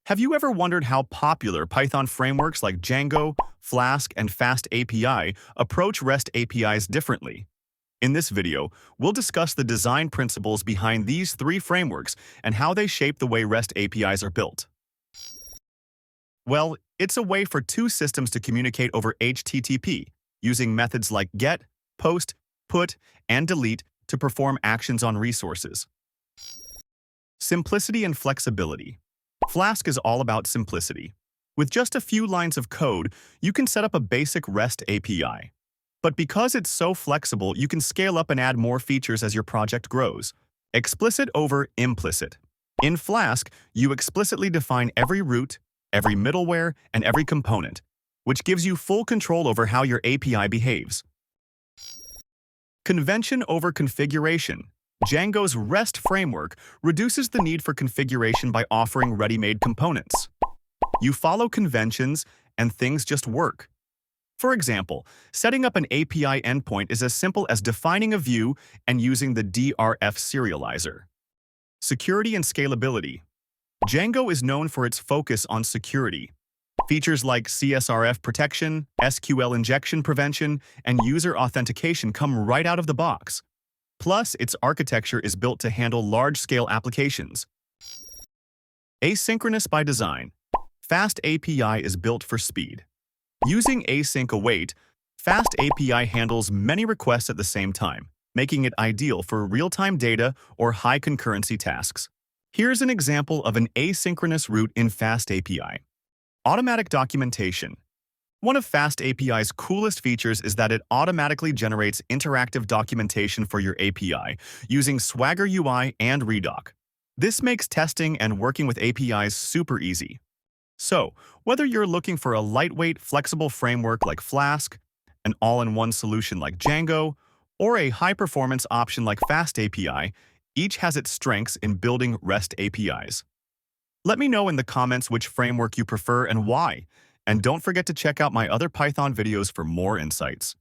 Have you ever wondered how popular Python frameworks like Django, Flask, and FastAPI approach REST APIs differently? In this video, we'll discuss the design principles behind these three frameworks and how they shape the way REST APIs are built. Well, it's a way for two systems to communicate over HTTP, using methods like get, post, put, and delete to perform actions on resources. Simplicity and flexibility. Flask is all about simplicity. With just a few lines of code, you can set up a basic REST API. But because it's so flexible, you can scale up and add more features as your project grows. Explicit over implicit. In Flask, you explicitly define every route, every middleware, and every component, which gives you full control over how your API behaves. Convention over configuration. Django's REST framework reduces the need for configuration by offering ready-made components. You follow conventions, and things just work. For example, setting up an API endpoint is as simple as defining a view and using the DRF serializer. Security and scalability. Django is known for its focus on security. Features like CSRF protection, SQL injection prevention, and user authentication come right out of the box. Plus, its architecture is built to handle large-scale applications. Asynchronous by design. FastAPI is built for speed. Using async await, FastAPI handles many requests at the same time, making it ideal for real-time data or high concurrency tasks. Here's an example of an asynchronous route in FastAPI. Automatic documentation. One of FastAPI's coolest features is that it automatically generates interactive documentation for your API using Swagger UI and Redoc. This makes testing and working with APIs super easy. So, whether you're looking for a lightweight, flexible framework like Flask, an all-in-one solution like Django, or a high-performance option like FastAPI, each has its strengths in building REST APIs. Let me know in the comments which framework you prefer and why. And don't forget to check out my other Python videos for more insights.